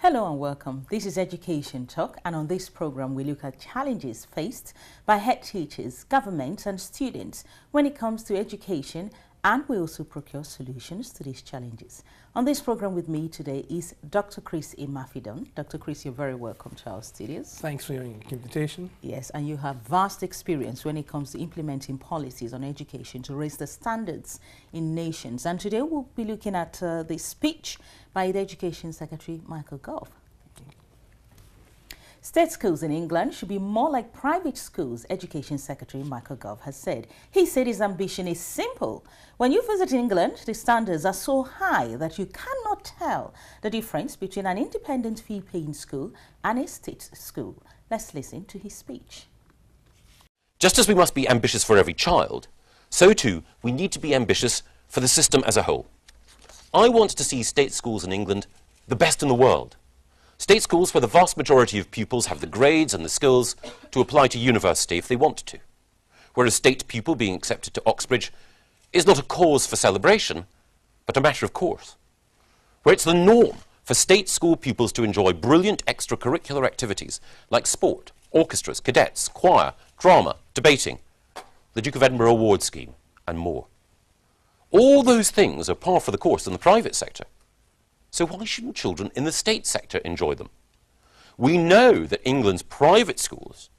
Hello and welcome. This is Education Talk, and on this program we look at challenges faced by head teachers, governments and students when it comes to education, and we also procure solutions to these challenges. On this program with me today is Dr. Chris Imafidon. Dr. Chris, you're very welcome to our studios. Thanks for your invitation. Yes, and you have vast experience when it comes to implementing policies on education to raise the standards in nations. And today we'll be looking at the speech by the Education Secretary Michael Gove. State schools in England should be more like private schools, Education Secretary Michael Gove has said. He said his ambition is simple. When you visit England, the standards are so high that you cannot tell the difference between an independent fee-paying school and a state school. Let's listen to his speech. Just as we must be ambitious for every child, so too we need to be ambitious for the system as a whole. I want to see state schools in England the best in the world. State schools where the vast majority of pupils have the grades and the skills to apply to university if they want to. Where a state pupil being accepted to Oxbridge is not a cause for celebration, but a matter of course. Where it's the norm for state school pupils to enjoy brilliant extracurricular activities like sport, orchestras, cadets, choir, drama, debating, the Duke of Edinburgh Award Scheme, and more. All those things are par for the course in the private sector. So why shouldn't children in the state sector enjoy them? We know that England's private schools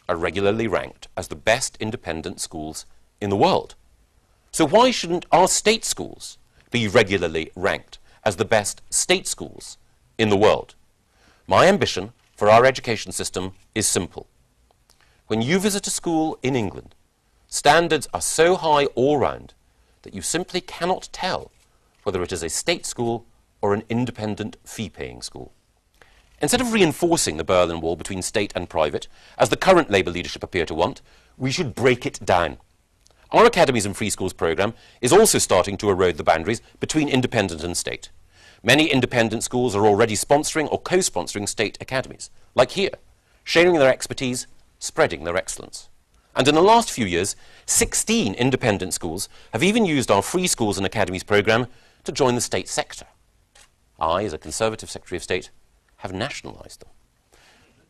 are regularly ranked as the best independent schools in the world. So why shouldn't our state schools be regularly ranked as the best state schools in the world? My ambition for our education system is simple. When you visit a school in England, standards are so high all round that you simply cannot tell whether it is a state school or an independent fee-paying school. Instead of reinforcing the Berlin Wall between state and private, as the current Labour leadership appear to want, we should break it down. Our Academies and Free Schools programme is also starting to erode the boundaries between independent and state. Many independent schools are already sponsoring or co-sponsoring state academies, like here, sharing their expertise, spreading their excellence. And in the last few years, 16 independent schools have even used our Free Schools and Academies programme to join the state sector. I, as a Conservative Secretary of State, have nationalised them.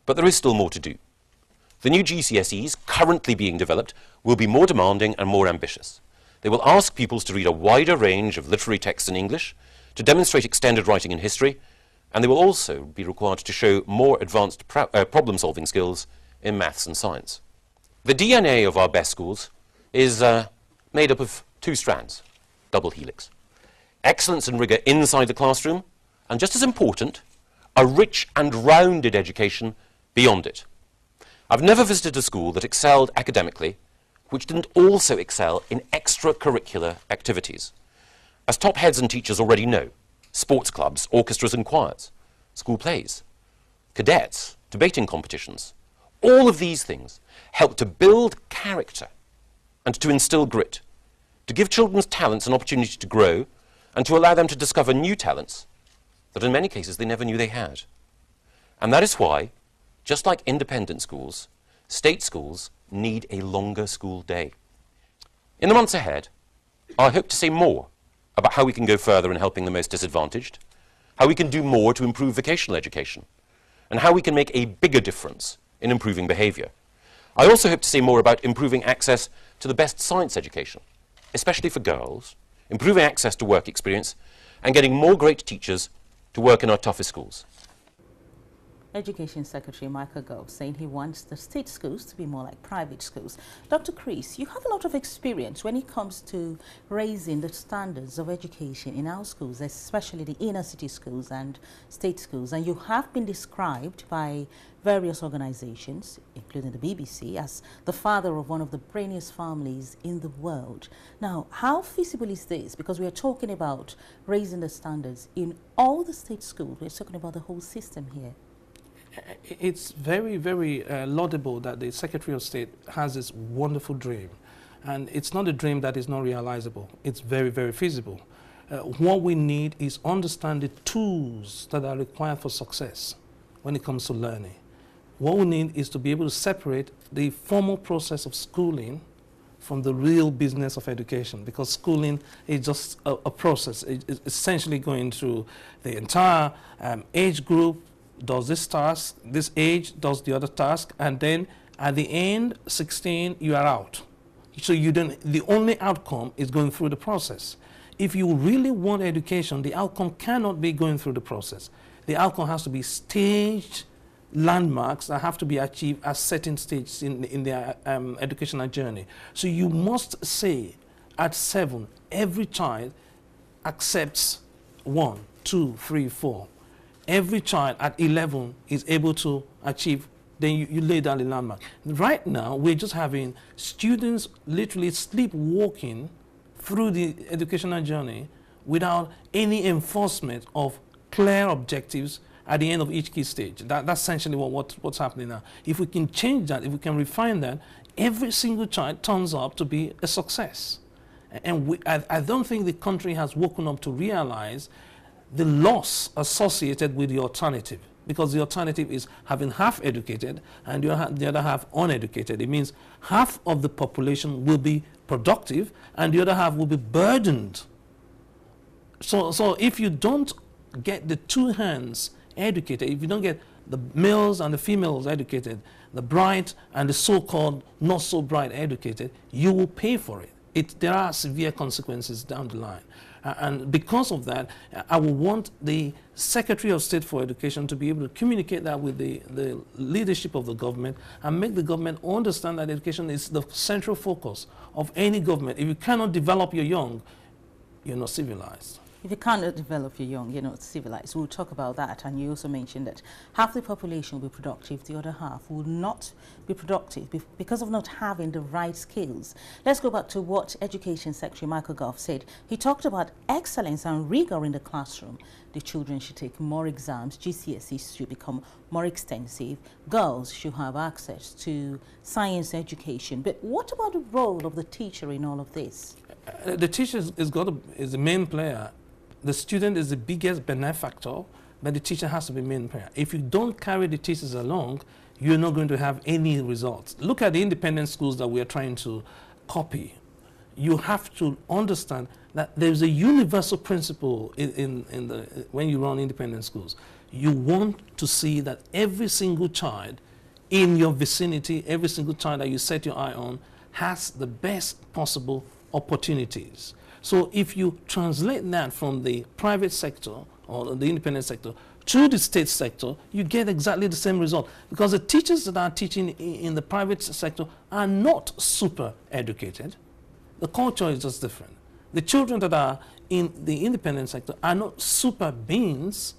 But there is still more to do. The new GCSEs currently being developed will be more demanding and more ambitious. They will ask pupils to read a wider range of literary texts in English, to demonstrate extended writing and history, and they will also be required to show more advanced problem-solving skills in maths and science. The DNA of our best schools is made up of two strands, double helix. Excellence and rigour inside the classroom, and just as important, a rich and rounded education beyond it. I've never visited a school that excelled academically, which didn't also excel in extracurricular activities. As top heads and teachers already know, sports clubs, orchestras and choirs, school plays, cadets, debating competitions, all of these things help to build character and to instill grit, to give children's talents an opportunity to grow and to allow them to discover new talents that in many cases they never knew they had. And that is why, just like independent schools, state schools need a longer school day. In the months ahead, I hope to say more about how we can go further in helping the most disadvantaged, how we can do more to improve vocational education, and how we can make a bigger difference in improving behaviour. I also hope to say more about improving access to the best science education, especially for girls, improving access to work experience, and getting more great teachers to work in our toughest schools. Education Secretary Michael Gove saying he wants the state schools to be more like private schools. Dr. Chris, you have a lot of experience when it comes to raising the standards of education in our schools, especially the inner city schools and state schools, and you have been described by various organizations, including the BBC, as the father of one of the brainiest families in the world. Now, how feasible is this? Because we are talking about raising the standards in all the state schools. We're talking about the whole system here. It's very, very laudable that the Secretary of State has this wonderful dream. And it's not a dream that is not realizable. It's very, very feasible. What we need is understand the tools that are required for success when it comes to learning. What we need is to be able to separate the formal process of schooling from the real business of education, because schooling is just a process. It's essentially going through the entire age group, does this task, this age does the other task, and then at the end, 16, you are out. So the only outcome is going through the process. If you really want education, the outcome cannot be going through the process. The outcome has to be staged landmarks that have to be achieved at certain stages in their educational journey. So you must say at 7, every child accepts 1, 2, 3, 4. Every child at 11 is able to achieve, then you lay down the landmark. Right now, we're just having students literally sleepwalking through the educational journey without any enforcement of clear objectives at the end of each key stage. That's essentially what's happening now. If we can change that, if we can refine that, every single child turns up to be a success. And I don't think the country has woken up to realize the loss associated with the alternative, because the alternative is having half educated and the other half uneducated. It means half of the population will be productive and the other half will be burdened. So if you don't get the two hands educated, if you don't get the males and the females educated, the bright and the so-called not so bright educated, you will pay for it. There are severe consequences down the line. And because of that, I would want the Secretary of State for Education to be able to communicate that with the leadership of the government and make the government understand that education is the central focus of any government. If you cannot develop your young, you're not civilized. If you cannot develop your young, you're not civilized. We'll talk about that. And you also mentioned that half the population will be productive, the other half will not be productive because of not having the right skills. Let's go back to what Education Secretary Michael Gove said. He talked about excellence and rigor in the classroom. The children should take more exams, GCSEs should become more extensive, girls should have access to science education. But what about the role of the teacher in all of this? The teacher is the main player. The student is the biggest benefactor, but the teacher has to be main player. If you don't carry the teachers along, you're not going to have any results. Look at the independent schools that we are trying to copy. You have to understand that there's a universal principle when you run independent schools. You want to see that every single child in your vicinity, every single child that you set your eye on, has the best possible opportunities. So if you translate that from the private sector or the independent sector to the state sector, you get exactly the same result, because the teachers that are teaching in the private sector are not super educated. The culture is just different. The children that are in the independent sector are not super beings,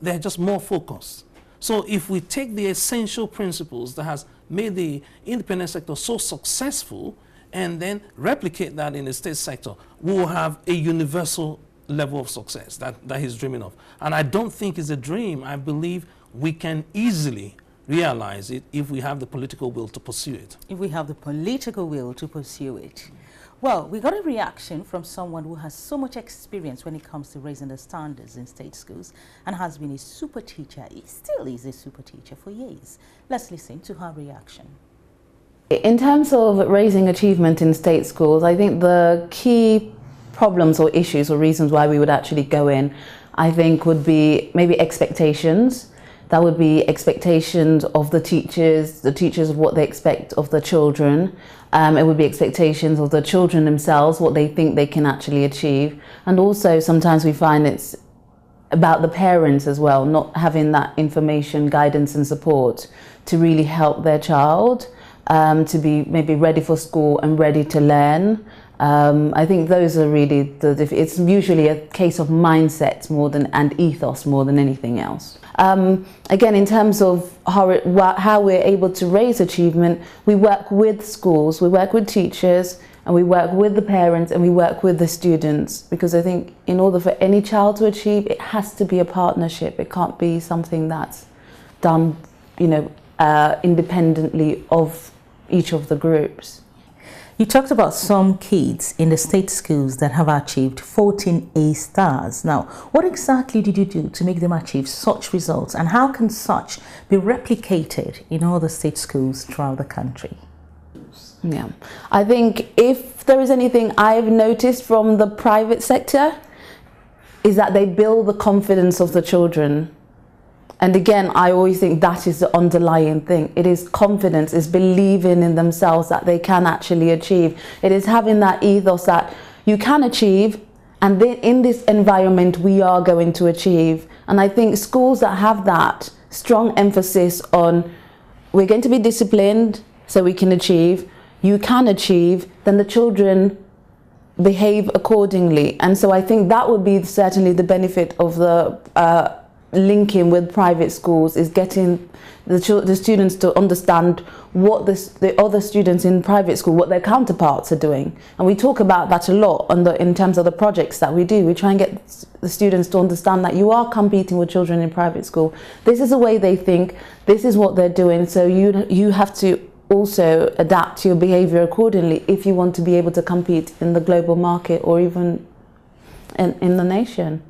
they're just more focused. So if we take the essential principles that has made the independent sector so successful and then replicate that in the state sector, we will have a universal level of success that he's dreaming of. And I don't think it's a dream. I believe we can easily realize it if we have the political will to pursue it. If we have the political will to pursue it. Well, we got a reaction from someone who has so much experience when it comes to raising the standards in state schools and has been a super teacher. He still is a super teacher for years. Let's listen to her reaction. In terms of raising achievement in state schools, I think the key problems or issues or reasons why we would actually go in, I think, would be maybe expectations. That would be expectations of the teachers of what they expect of the children. It would be expectations of the children themselves, what they think they can actually achieve. And also sometimes we find it's about the parents as well, not having that information, guidance and support to really help their child. To be maybe ready for school and ready to learn. I think those are really it's usually a case of mindset and ethos more than anything else. Again, in terms of how we're able to raise achievement, we work with schools, we work with teachers, and we work with the parents and we work with the students, because I think in order for any child to achieve, it has to be a partnership. It can't be something that's done, independently of each of the groups. You talked about some kids in the state schools that have achieved 14 A stars. Now, what exactly did you do to make them achieve such results, and how can such be replicated in all the state schools throughout the country? Yeah, I think if there is anything I've noticed from the private sector is that they build the confidence of the children. And again, I always think that is the underlying thing. It is confidence, it's believing in themselves that they can actually achieve. It is having that ethos that you can achieve, and then in this environment we are going to achieve. And I think schools that have that strong emphasis on we're going to be disciplined so we can achieve, you can achieve, then the children behave accordingly. And so I think that would be certainly the benefit of the linking with private schools, is getting the students to understand what the other students in private school, what their counterparts are doing. And we talk about that a lot in terms of the projects that we do. We try and get the students to understand that you are competing with children in private school. This is the way they think, this is what they're doing, so you have to also adapt your behavior accordingly if you want to be able to compete in the global market or even in the nation.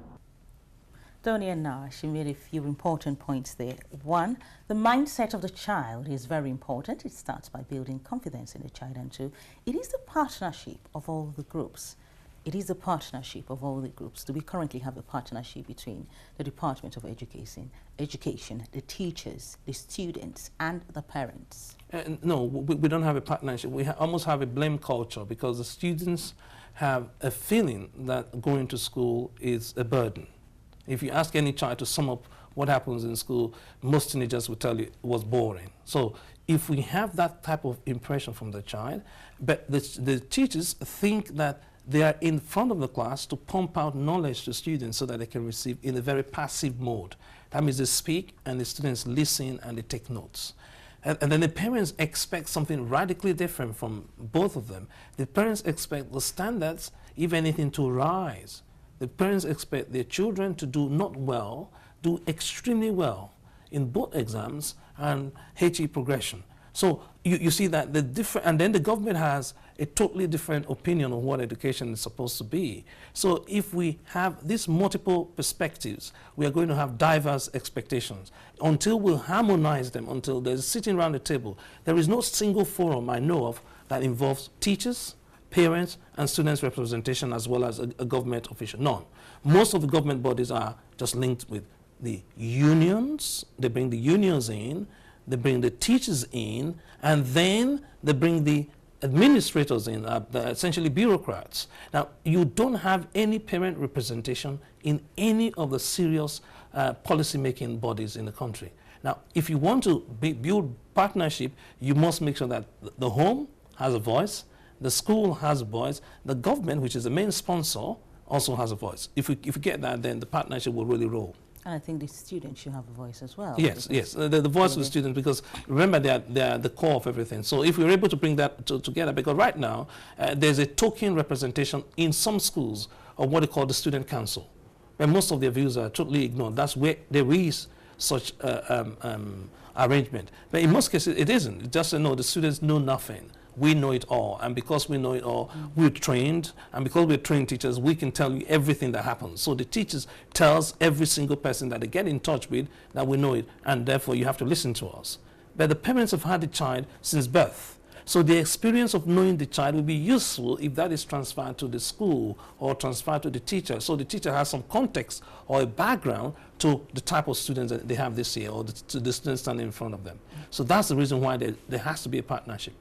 Donia Nash, she made a few important points there. One, the mindset of the child is very important. It starts by building confidence in the child. And two, it is the partnership of all the groups. It is the partnership of all the groups. Do we currently have a partnership between the Department of Education, the teachers, the students, and the parents? No, we don't have a partnership. We almost have a blame culture, because the students have a feeling that going to school is a burden. If you ask any child to sum up what happens in school, most teenagers will tell you it was boring. So if we have that type of impression from the child, but the teachers think that they are in front of the class to pump out knowledge to students so that they can receive in a very passive mode. That means they speak and the students listen and they take notes. And then the parents expect something radically different from both of them. The parents expect the standards, if anything, to rise. The parents expect their children to do not well, do extremely well in both exams and HE progression. So you see that the different, and then the government has a totally different opinion of what education is supposed to be. So if we have these multiple perspectives, we are going to have diverse expectations. Until we harmonize them, until there's sitting around the table, there is no single forum I know of that involves teachers, parents, and students' representation, as well as a government official. None. Most of the government bodies are just linked with the unions. They bring the unions in, they bring the teachers in, and then they bring the administrators in, essentially bureaucrats. Now, you don't have any parent representation in any of the serious policy-making bodies in the country. Now, if you want to build partnership, you must make sure that the home has a voice, the school has a voice, the government, which is the main sponsor, also has a voice. If we get that, then the partnership will really roll. And I think the students should have a voice as well. Yes, yes, the voice of the students, because remember they are the core of everything. So if we're able to bring that together, because right now there's a token representation in some schools of what they call the student council, where most of their views are totally ignored. That's where there is such arrangement. But in most cases it isn't. It's just no, the students know nothing. We know it all, and because we know it all, we're trained, and because we're trained teachers, we can tell you everything that happens. So the teachers tells every single person that they get in touch with that we know it, and therefore you have to listen to us. But the parents have had the child since birth, so the experience of knowing the child will be useful if that is transferred to the school or transferred to the teacher. So the teacher has some context or a background to the type of students that they have this year, or to the students standing in front of them. So that's the reason why there has to be a partnership.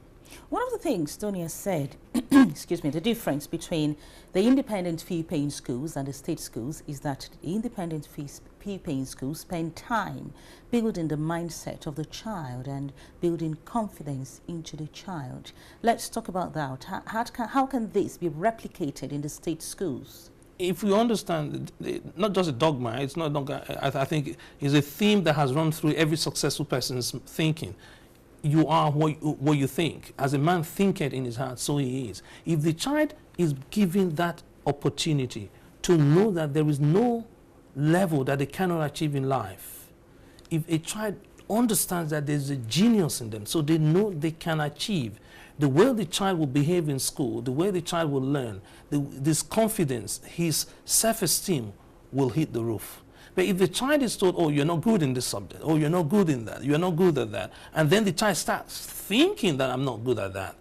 One of the things Donia said, excuse me, the difference between the independent fee-paying schools and the state schools is that the independent fee-paying schools spend time building the mindset of the child and building confidence into the child. Let's talk about that. How can this be replicated in the state schools? If we understand, not just a dogma, it's not dogma, I think it's a theme that has run through every successful person's thinking. You are what you think. As a man thinketh in his heart, so he is. If the child is given that opportunity to know that there is no level that they cannot achieve in life, if a child understands that there's a genius in them, so they know they can achieve, the way the child will behave in school, the way the child will learn, this confidence, his self-esteem will hit the roof. But if the child is told, oh, you're not good in this subject, oh, you're not good in that, you're not good at that, and then the child starts thinking that I'm not good at that,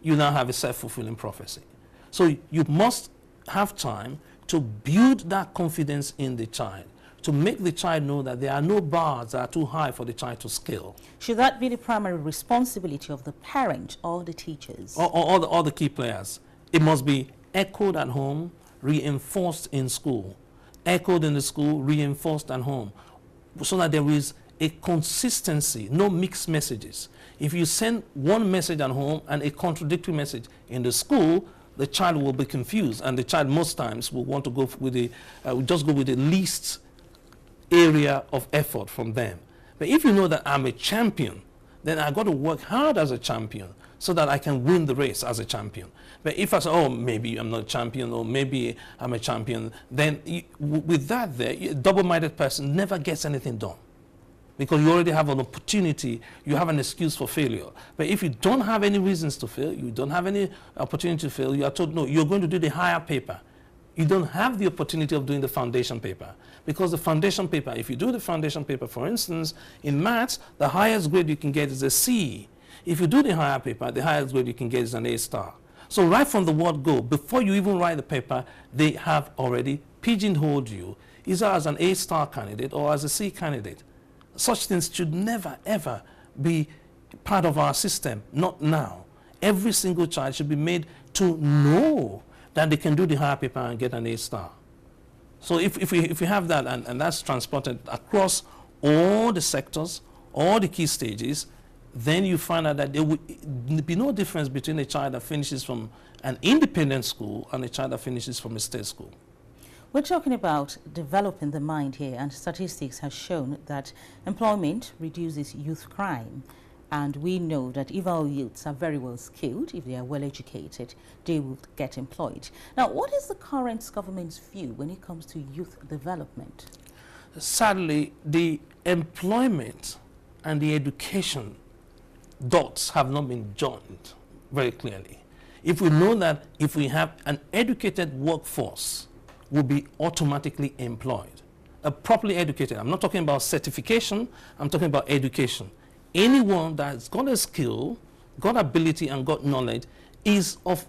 you now have a self-fulfilling prophecy. So you must have time to build that confidence in the child, to make the child know that there are no bars that are too high for the child to scale. Should that be the primary responsibility of the parent or the teachers? All the key players. It must be echoed at home, reinforced in school. Echoed in the school, reinforced at home. So that there is a consistency, no mixed messages. If you send one message at home and a contradictory message in the school, the child will be confused, and the child most times will want to go with the, just go with the least area of effort from them. But if you know that I'm a champion, then I've got to work hard as a champion so that I can win the race as a champion. But if I say, oh, maybe I'm not a champion, or maybe I'm a champion, then with that there, a double-minded person never gets anything done. Because you already have an opportunity, you have an excuse for failure. But if you don't have any reasons to fail, you don't have any opportunity to fail, you are told, no, you're going to do the higher paper. You don't have the opportunity of doing the foundation paper. Because the foundation paper, if you do the foundation paper, for instance, in maths, the highest grade you can get is a C. If you do the higher paper, the highest grade you can get is an A star. So right from the word go, before you even write the paper, they have already pigeonholed you, either as an A star candidate or as a C candidate. Such things should never, ever be part of our system, not now. Every single child should be made to know that they can do the higher paper and get an A star. So if we have that, and that's transported across all the sectors, all the key stages, then you find out that there will be no difference between a child that finishes from an independent school and a child that finishes from a state school. We're talking about developing the mind here, and statistics has shown that employment reduces youth crime. And we know that if our youths are very well skilled, if they are well educated, they will get employed. Now, what is the current government's view when it comes to youth development? Sadly, the employment and the education dots have not been joined very clearly. If we know that if we have an educated workforce, will be automatically employed. Properly educated. I'm not talking about certification, I'm talking about education. Anyone that's got a skill, got ability, and got knowledge is of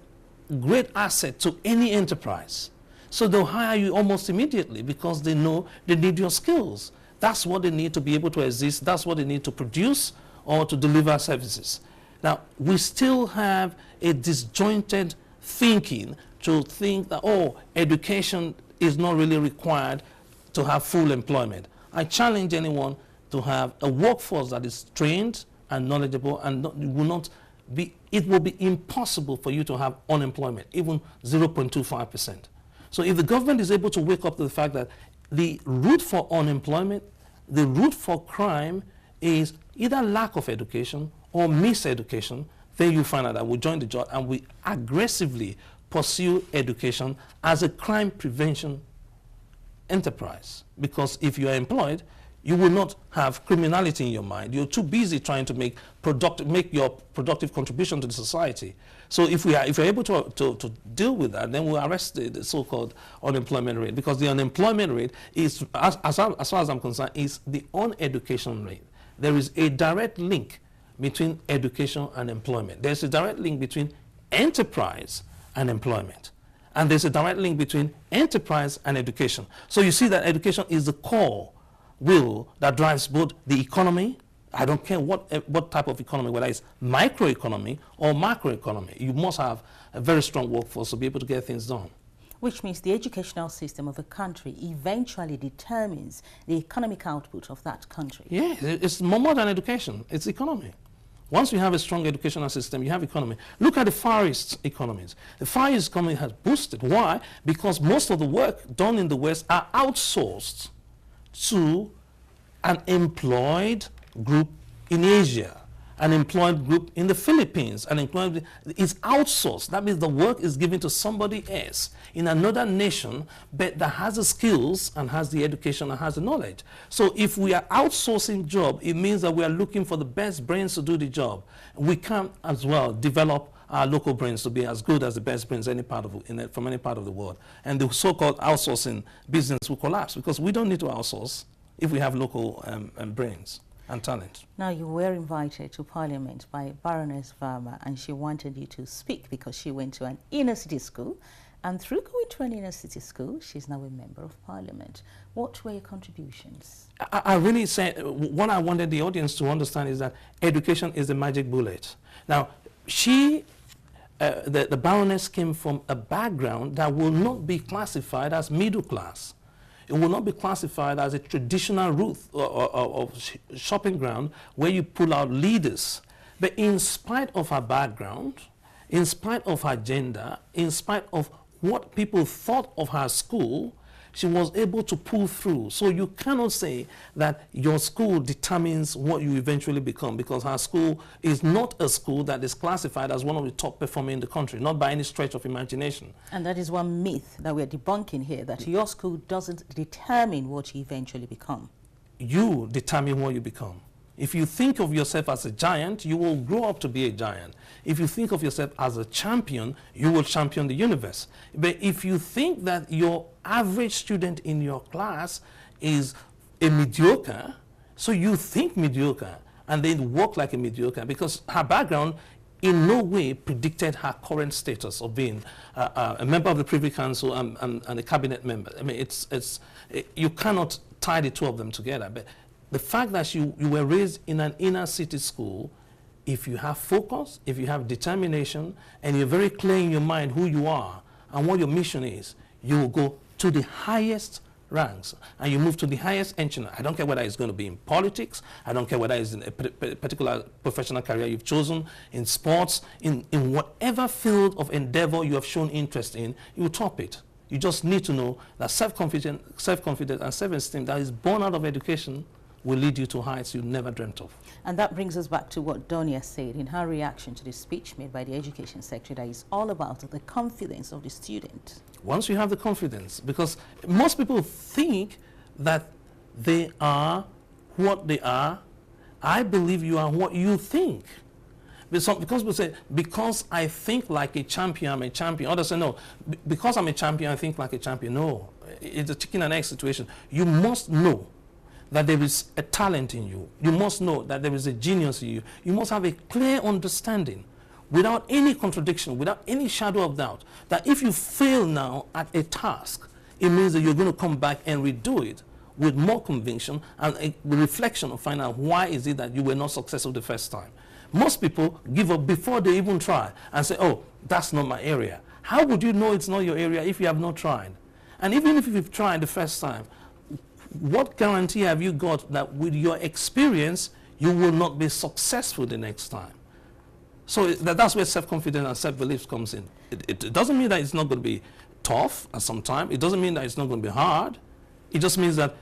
great asset to any enterprise. So they'll hire you almost immediately because they know they need your skills. That's what they need to be able to exist. That's what they need to produce or to deliver services. Now, we still have a disjointed thinking to think that, oh, education is not really required to have full employment. I challenge anyone to have a workforce that is trained and knowledgeable, and it will be impossible for you to have unemployment, even 0.25%. So if the government is able to wake up to the fact that the root for unemployment, the root for crime is either lack of education or miseducation, then you find out that we join the job and we aggressively pursue education as a crime prevention enterprise. Because if you are employed, you will not have criminality in your mind. You're too busy trying to make your productive contribution to the society. So if you're able to deal with that, then we'll arrest the so-called unemployment rate. Because the unemployment rate is, as far as I'm concerned, is the uneducation rate. There is a direct link between education and employment. There's a direct link between enterprise and employment. And there's a direct link between enterprise and education. So you see that education is the core will that drives both the economy. I don't care what type of economy, whether it's microeconomy or macroeconomy. You must have a very strong workforce to be able to get things done. Which means the educational system of a country eventually determines the economic output of that country. Yeah, it's more than education, it's economy. Once you have a strong educational system, you have economy. Look at the Far East economies. The Far East economy has boosted. Why? Because most of the work done in the West are outsourced to an employed group in Asia, an employed group in the Philippines, an employed is outsourced. That means the work is given to somebody else in another nation, but that has the skills and has the education and has the knowledge. So if we are outsourcing job, it means that we are looking for the best brains to do the job. We can as well develop our local brains to be as good as the best brains from any part of the world. And the so-called outsourcing business will collapse because we don't need to outsource if we have local brains. and talent. Now, you were invited to Parliament by Baroness Varma, and she wanted you to speak because she went to an inner city school, and through going to an inner city school, she's now a member of Parliament. What were your contributions? I really said, what I wanted the audience to understand is that education is the magic bullet. Now, the Baroness came from a background that will not be classified as middle class. It will not be classified as a traditional route of shopping ground where you pull out leaders. But in spite of her background, in spite of her gender, in spite of what people thought of her school, she was able to pull through. So you cannot say that your school determines what you eventually become, because her school is not a school that is classified as one of the top performing in the country, not by any stretch of imagination. And that is one myth that we're debunking here, that your school doesn't determine what you eventually become. You determine what you become. If you think of yourself as a giant, you will grow up to be a giant. If you think of yourself as a champion, you will champion the universe. But if you think that your average student in your class is a mediocre, so you think mediocre and then work like a mediocre, because her background in no way predicted her current status of being a member of the Privy Council and a cabinet member. I mean, you cannot tie the two of them together. But the fact that you were raised in an inner city school, if you have focus, if you have determination, and you're very clear in your mind who you are and what your mission is, you will go to the highest ranks and you move to the highest echelon. I don't care whether it's going to be in politics, I don't care whether it's in a particular professional career you've chosen, in sports, in whatever field of endeavor you have shown interest in, you will top it. You just need to know that self-confidence and self-esteem that is born out of education will lead you to heights you never dreamt of. And that brings us back to what Donia said in her reaction to the speech made by the Education Secretary, that is all about the confidence of the student. Once you have the confidence, because most people think that they are what they are, I believe you are what you think. Because people say, because I think like a champion, I'm a champion. Others say, no, because I'm a champion, I think like a champion. No, it's a chicken and egg situation. You must know that there is a talent in you. You must know that there is a genius in you. You must have a clear understanding, without any contradiction, without any shadow of doubt, that if you fail now at a task, it means that you're going to come back and redo it with more conviction and a reflection of finding out why is it that you were not successful the first time. Most people give up before they even try and say, oh, that's not my area. How would you know it's not your area if you have not tried? And even if you've tried the first time, what guarantee have you got that with your experience, you will not be successful the next time? So that's where self-confidence and self-belief comes in. It doesn't mean that it's not going to be tough at some time. It doesn't mean that it's not going to be hard. It just means that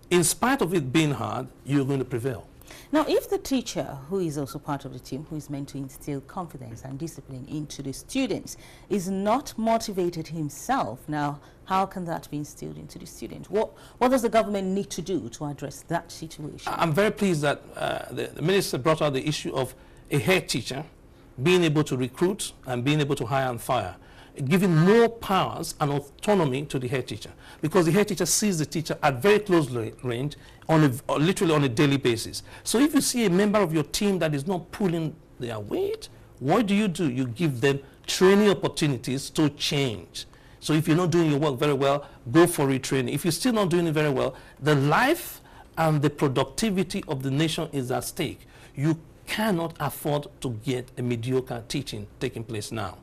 in spite of it being hard, you're going to prevail. Now, if the teacher, who is also part of the team, who is meant to instill confidence and discipline into the students, is not motivated himself, now, how can that be instilled into the student? What does the government need to do to address that situation? I'm very pleased that the minister brought out the issue of a head teacher being able to recruit and being able to hire and fire, giving more powers and autonomy to the head teacher, because the head teacher sees the teacher at very close range, literally on a daily basis. So if you see a member of your team that is not pulling their weight, what do? You give them training opportunities to change. So if you're not doing your work very well, go for retraining. If you're still not doing it very well, the life and the productivity of the nation is at stake. You cannot afford to get a mediocre teaching taking place now,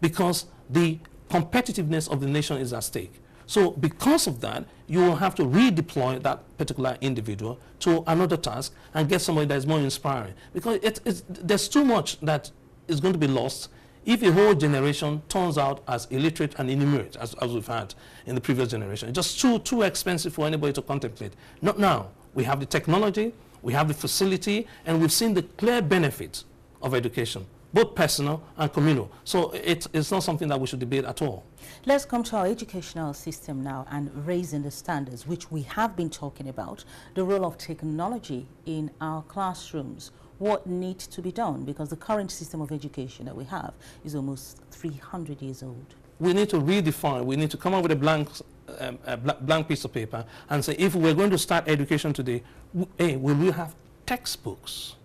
because the competitiveness of the nation is at stake. So because of that, you will have to redeploy that particular individual to another task and get somebody that is more inspiring. Because there's too much that is going to be lost if a whole generation turns out as illiterate and illiterate, as we've had in the previous generation. It's just too expensive for anybody to contemplate. Not now. We have the technology, we have the facility, and we've seen the clear benefits of education, both personal and communal. So it's not something that we should debate at all. Let's come to our educational system now and raising the standards, which we have been talking about, the role of technology in our classrooms. What needs to be done? Because the current system of education that we have is almost 300 years old. We need to redefine, we need to come up with a blank piece of paper and say, if we're going to start education today, will we have textbooks?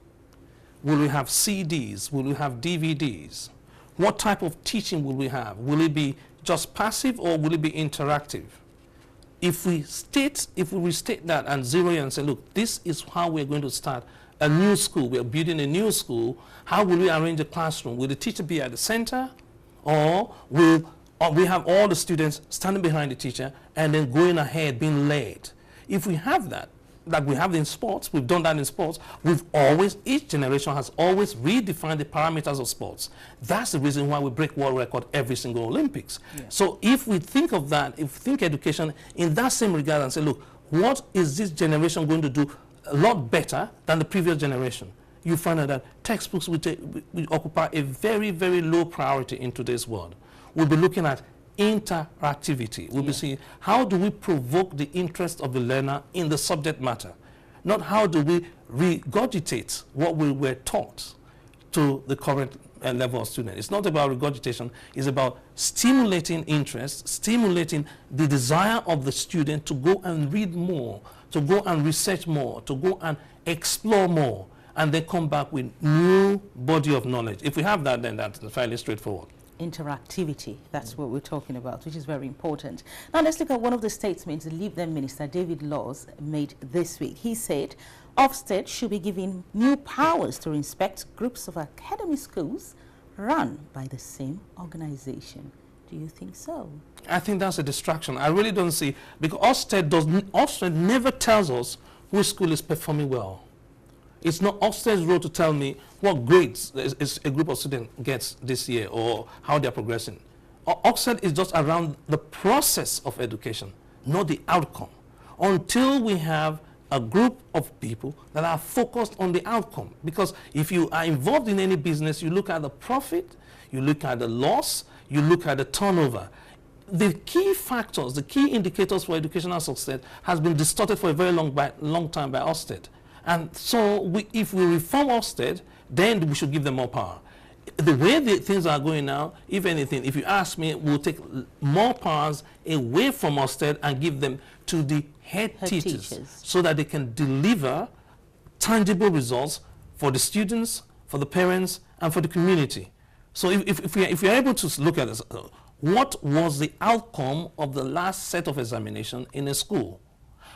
Will we have CDs? Will we have DVDs? What type of teaching will we have? Will it be just passive or will it be interactive? If we restate that and zero in and say, look, this is how we're going to start a new school. We're building a new school. How will we arrange the classroom? Will the teacher be at the center, or will we have all the students standing behind the teacher and then going ahead, being led? If we have that, like we have in sports, we've done that in sports, each generation has always redefined the parameters of sports. That's the reason why we break world record every single Olympics. Yeah. So if we think of that, if we think education in that same regard and say, look, what is this generation going to do a lot better than the previous generation? You find out that textbooks will occupy a very, very low priority in today's world. We'll be looking at interactivity. We'll be seeing how do we provoke the interest of the learner in the subject matter, not how do we regurgitate what we were taught to the current level of student. It's not about regurgitation, it's about stimulating interest, stimulating the desire of the student to go and read more, to go and research more, to go and explore more, and then come back with new body of knowledge. If we have that, then that's fairly straightforward. Interactivity, that's what we're talking about, which is very important. Now let's look at one of the statements the Leave Them Minister David Laws made this week. He said Ofsted should be given new powers to inspect groups of academy schools run by the same organization. Do you think so? I think that's a distraction. I really don't see, because Ofsted never tells us which school is performing well. It's not Ofsted's role to tell me what grades a group of students gets this year or how they're progressing. Ofsted is just around the process of education, not the outcome. Until we have a group of people that are focused on the outcome. Because if you are involved in any business, you look at the profit, you look at the loss, you look at the turnover. The key factors, the key indicators for educational success has been distorted for a very long time by Ofsted. And so if we reform Ofsted, then we should give them more power. The way things are going now, if anything, if you ask me, we'll take more powers away from Ofsted and give them to the head teachers so that they can deliver tangible results for the students, for the parents, and for the community. So if we are able to look at this, what was the outcome of the last set of examination in a school?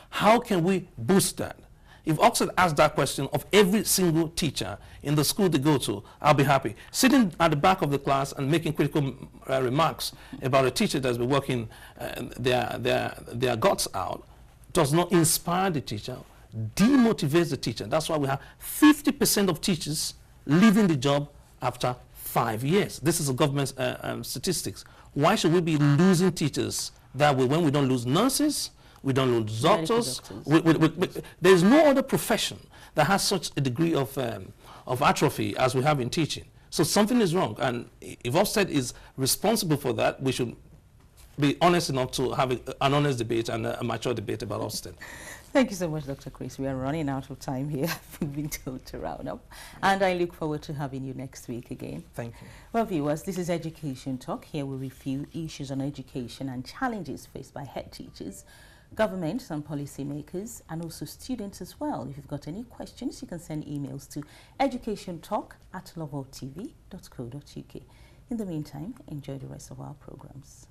How can we boost that? If Ofsted asks that question of every single teacher in the school they go to, I'll be happy. Sitting at the back of the class and making critical remarks about a teacher that's been working their guts out does not inspire the teacher, demotivates the teacher. That's why we have 50% of teachers leaving the job after 5 years. This is a government statistics. Why should we be losing teachers that way when we don't lose nurses? We don't lose doctors. There's no other profession that has such a degree of atrophy as we have in teaching. So something is wrong. And if Ofsted is responsible for that, we should be honest enough to have an honest debate and a mature debate about Ofsted. Thank you so much, Dr. Chris. We are running out of time here. We've been told to round up. And I look forward to having you next week again. Thank you. Well, viewers, this is Education Talk. Here we review issues on education and challenges faced by head teachers, governments and policymakers, and also students as well. If you've got any questions, you can send emails to educationtalk@loveworldtv.co.uk. In the meantime, enjoy the rest of our programs.